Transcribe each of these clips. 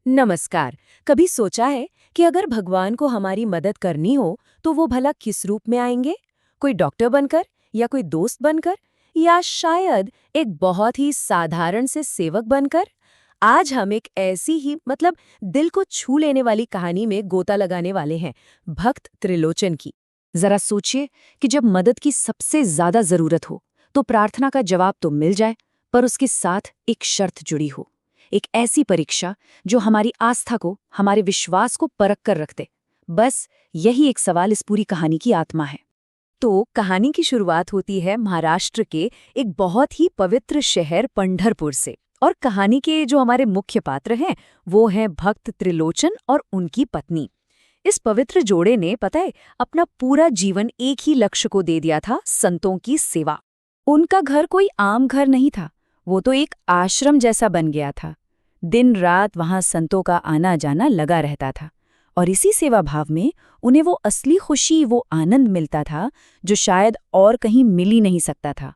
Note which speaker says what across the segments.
Speaker 1: नमस्कार। कभी सोचा है कि अगर भगवान को हमारी मदद करनी हो तो वो भला किस रूप में आएंगे? कोई डॉक्टर बनकर या कोई दोस्त बनकर या शायद एक बहुत ही साधारण से सेवक बनकर? आज हम एक ऐसी ही दिल को छू लेने वाली कहानी में गोता लगाने वाले हैं, भक्त त्रिलोचन की। जरा सोचिए कि जब मदद की सबसे ज्यादा जरूरत हो तो प्रार्थना का जवाब तो मिल जाए, पर उसके साथ एक शर्त जुड़ी हो, एक ऐसी परीक्षा जो हमारी आस्था को, हमारे विश्वास को परख कर रख दे। बस यही एक सवाल इस पूरी कहानी की आत्मा है। तो कहानी की शुरुआत होती है महाराष्ट्र के एक बहुत ही पवित्र शहर पंढरपुर से, और कहानी के जो हमारे मुख्य पात्र हैं वो हैं भक्त त्रिलोचन और उनकी पत्नी। इस पवित्र जोड़े ने पता है अपना पूरा जीवन एक ही लक्ष्य को दे दिया था, संतों की सेवा। उनका घर कोई आम घर नहीं था, वो तो एक आश्रम जैसा बन गया था। दिन रात वहां संतों का आना जाना लगा रहता था, और इसी सेवा भाव में उन्हें वो असली खुशी, वो आनंद मिलता था जो शायद और कहीं मिल ही नहीं सकता था।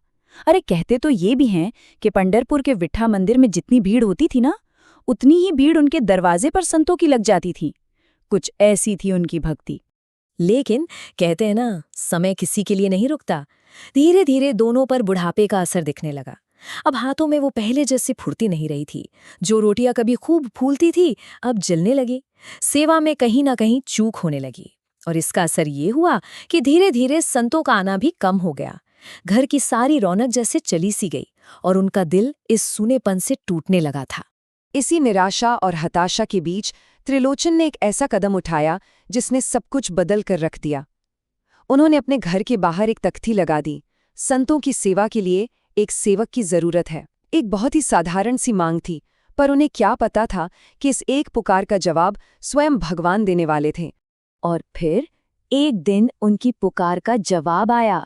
Speaker 1: अरे कहते तो ये भी हैं कि पंढरपुर के विट्ठा मंदिर में जितनी भीड़ होती थी ना, उतनी ही भीड़ उनके दरवाजे पर संतों की लग जाती थी। कुछ ऐसी थी उनकी भक्ति। लेकिन कहते हैं ना, समय किसी के लिए नहीं रुकता। धीरे धीरे दोनों पर बुढ़ापे का असर दिखने लगा। अब हाथों में वो पहले जैसी फुर्ती नहीं रही थी। जो रोटियां कभी खूब फूलती थी अब जलने लगी। सेवा में कहीं ना कहीं चूक होने लगी, और इसका असर ये हुआ कि धीरे धीरे संतों का आना भी कम हो गया। घर की सारी रौनक जैसे चली सी गई, और उनका दिल इस सूनेपन से टूटने लगा था।
Speaker 2: इसी निराशा और हताशा के बीच त्रिलोचन ने एक ऐसा कदम उठाया जिसने सब कुछ बदल कर रख दिया। उन्होंने अपने घर के बाहर एक तख्ती लगा दी। संतों की सेवा के लिए एक सेवक की जरूरत है। एक बहुत ही साधारण सी मांग थी, पर उन्हें क्या पता था कि इस एक पुकार का जवाब स्वयं भगवान देने वाले थे।
Speaker 1: और फिर एक दिन उनकी पुकार का जवाब आया।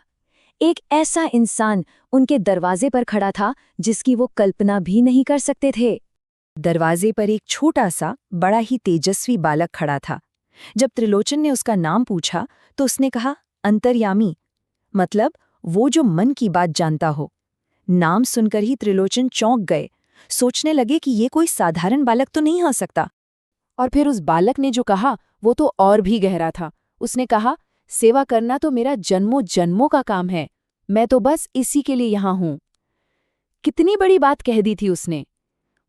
Speaker 1: एक ऐसा इंसान उनके दरवाजे पर खड़ा था जिसकी वो कल्पना भी नहीं कर सकते थे। दरवाजे पर एक छोटा सा, बड़ा ही तेजस्वी बालक खड़ा था। जब त्रिलोचन ने उसका नाम पूछा तो उसने कहा, अंतर्यामी, मतलब वो जो मन की बात जानता हो। नाम सुनकर ही त्रिलोचन चौंक गए। सोचने लगे कि ये कोई साधारण बालक तो नहीं हो सकता। और फिर उस बालक ने जो कहा वो तो और भी गहरा था। उसने कहा, सेवा करना तो मेरा जन्मों जन्मों का काम है, मैं तो बस इसी के लिए यहाँ हूँ। कितनी बड़ी बात कह दी थी उसने।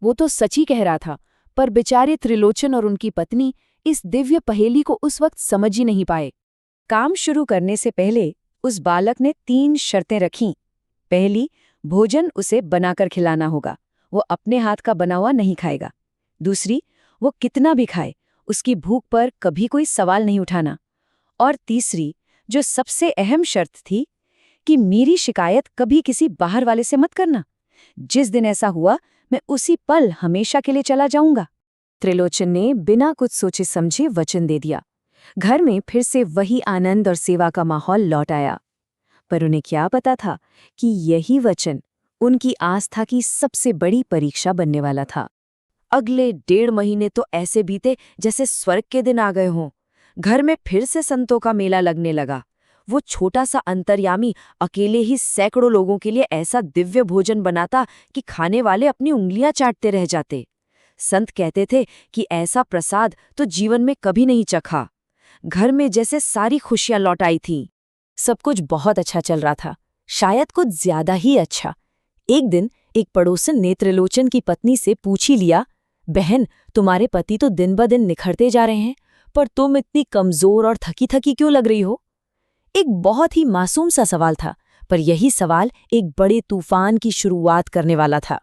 Speaker 1: वो तो सच ही कह रहा था, पर बेचारे त्रिलोचन और उनकी पत्नी इस दिव्य पहेली को उस वक्त समझ ही नहीं पाए। काम शुरू करने से पहले उस बालक ने 3 शर्तें रखीं। पहली, भोजन उसे बनाकर खिलाना होगा, वो अपने हाथ का बना हुआ नहीं खाएगा। दूसरी, वो कितना भी खाए, उसकी भूख पर कभी कोई सवाल नहीं उठाना। और तीसरी, जो सबसे अहम शर्त थी, कि मेरी शिकायत कभी किसी बाहर वाले से मत करना। जिस दिन ऐसा हुआ, मैं उसी पल हमेशा के लिए चला जाऊंगा। त्रिलोचन ने बिना कुछ सोचे समझे वचन दे दिया। घर में फिर से वही आनंद और सेवा का माहौल लौट आया। पर उन्हें क्या पता था कि यही वचन उनकी आस्था की सबसे बड़ी परीक्षा बनने वाला था। अगले 1.5 महीने तो ऐसे बीते जैसे स्वर्ग के दिन आ गए हों। घर में फिर से संतों का मेला लगने लगा। वो छोटा सा अंतर्यामी अकेले ही सैकड़ों लोगों के लिए ऐसा दिव्य भोजन बनाता कि खाने वाले अपनी उंगलियां चाटते रह जाते। संत कहते थे कि ऐसा प्रसाद तो जीवन में कभी नहीं चखा। घर में जैसे सारी खुशियां लौट आई थीं। सब कुछ बहुत अच्छा चल रहा था, शायद कुछ ज्यादा ही अच्छा। एक दिन एक पड़ोसन ने त्रिलोचन की पत्नी से पूछ ही लिया, बहन, तुम्हारे पति तो दिन ब दिन निखरते जा रहे हैं, पर तुम इतनी कमजोर और थकी थकी क्यों लग रही हो? एक बहुत ही मासूम सा सवाल था, पर यही सवाल एक बड़े तूफान की शुरुआत करने वाला था।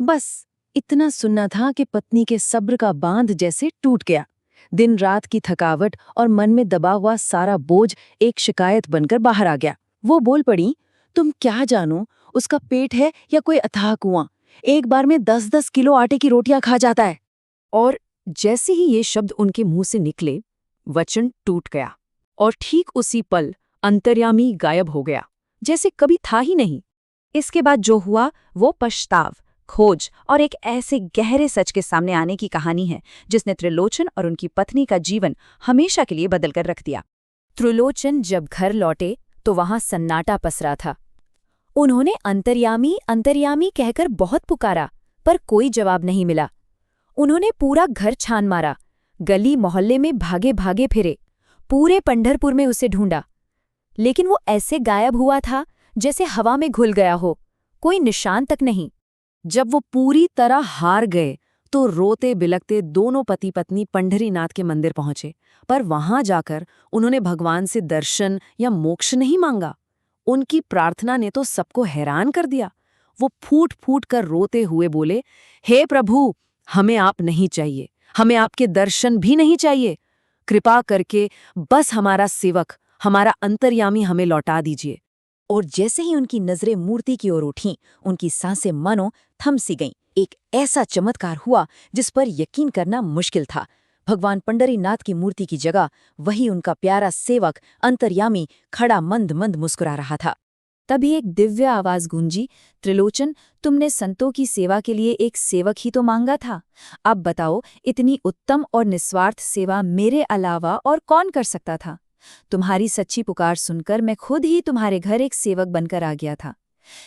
Speaker 1: बस इतना सुनना था कि पत्नी के सब्र का बांध जैसे टूट गया। दिन रात की थकावट और मन में दबा हुआ सारा बोझ एक शिकायत बनकर बाहर आ गया। वो बोल पड़ी, तुम क्या जानो उसका पेट है या कोई अथाह कुआं, एक बार में 10-10 किलो आटे की रोटियां खा जाता है। और जैसे ही ये शब्द उनके मुंह से निकले, वचन टूट गया, और ठीक उसी पल अंतर्यामी गायब हो गया, जैसे कभी था ही नहीं। इसके बाद जो हुआ वो पछताव, खोज और एक ऐसे गहरे सच के सामने आने की कहानी है जिसने त्रिलोचन और उनकी पत्नी का जीवन हमेशा के लिए बदल कर रख दिया। त्रिलोचन जब घर लौटे तो वहां सन्नाटा पसरा था। उन्होंने अंतर्यामी अंतर्यामी कहकर बहुत पुकारा, पर कोई जवाब नहीं मिला। उन्होंने पूरा घर छान मारा, गली मोहल्ले में भागे भागे फिरे, पूरे पंढरपुर में उसे ढूंढा, लेकिन वो ऐसे गायब हुआ था जैसे हवा में घुल गया हो, कोई निशान तक नहीं।
Speaker 2: जब वो पूरी तरह हार गए तो रोते बिलखते दोनों पति पत्नी पंढरीनाथ के मंदिर पहुंचे, पर वहां जाकर उन्होंने भगवान से दर्शन या मोक्ष नहीं मांगा। उनकी प्रार्थना ने तो सबको हैरान कर दिया। वो फूट फूट कर रोते हुए बोले, हे प्रभु, हमें आप नहीं चाहिए, हमें आपके दर्शन भी नहीं चाहिए। कृपा करके बस हमारा सेवक, हमारा अंतर्यामी हमें लौटा दीजिए।
Speaker 1: और जैसे ही उनकी नजरें मूर्ति की ओर उठीं, उनकी सांसें मानो थम सी गईं। एक ऐसा चमत्कार हुआ जिस पर यकीन करना मुश्किल था। भगवान पंढरीनाथ की मूर्ति की जगह वही उनका प्यारा सेवक अंतर्यामी खड़ा मंद मंद मुस्कुरा रहा था। तभी एक दिव्य आवाज गूंजी, त्रिलोचन, तुमने संतों की सेवा के लिए एक सेवक ही तो मांगा था। अब बताओ, इतनी उत्तम और निस्वार्थ सेवा मेरे अलावा और कौन कर सकता था? तुम्हारी सच्ची पुकार सुनकर मैं खुद ही तुम्हारे घर एक सेवक बनकर आ गया था।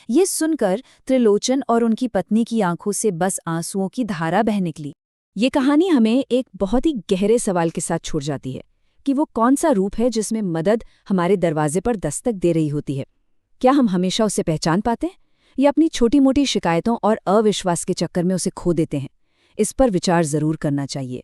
Speaker 1: ये सुनकर त्रिलोचन और उनकी पत्नी की आंखों से बस आंसुओं की धारा बह निकली। ये कहानी हमें एक बहुत ही गहरे सवाल के साथ छोड़ जाती है कि वो कौन सा रूप है जिसमें मदद हमारे दरवाजे पर दस्तक दे रही होती है। क्या हम हमेशा उसे पहचान पाते हैं या अपनी छोटी मोटी शिकायतों और अविश्वास के चक्कर में उसे खो देते हैं? इस पर विचार जरूर करना चाहिए।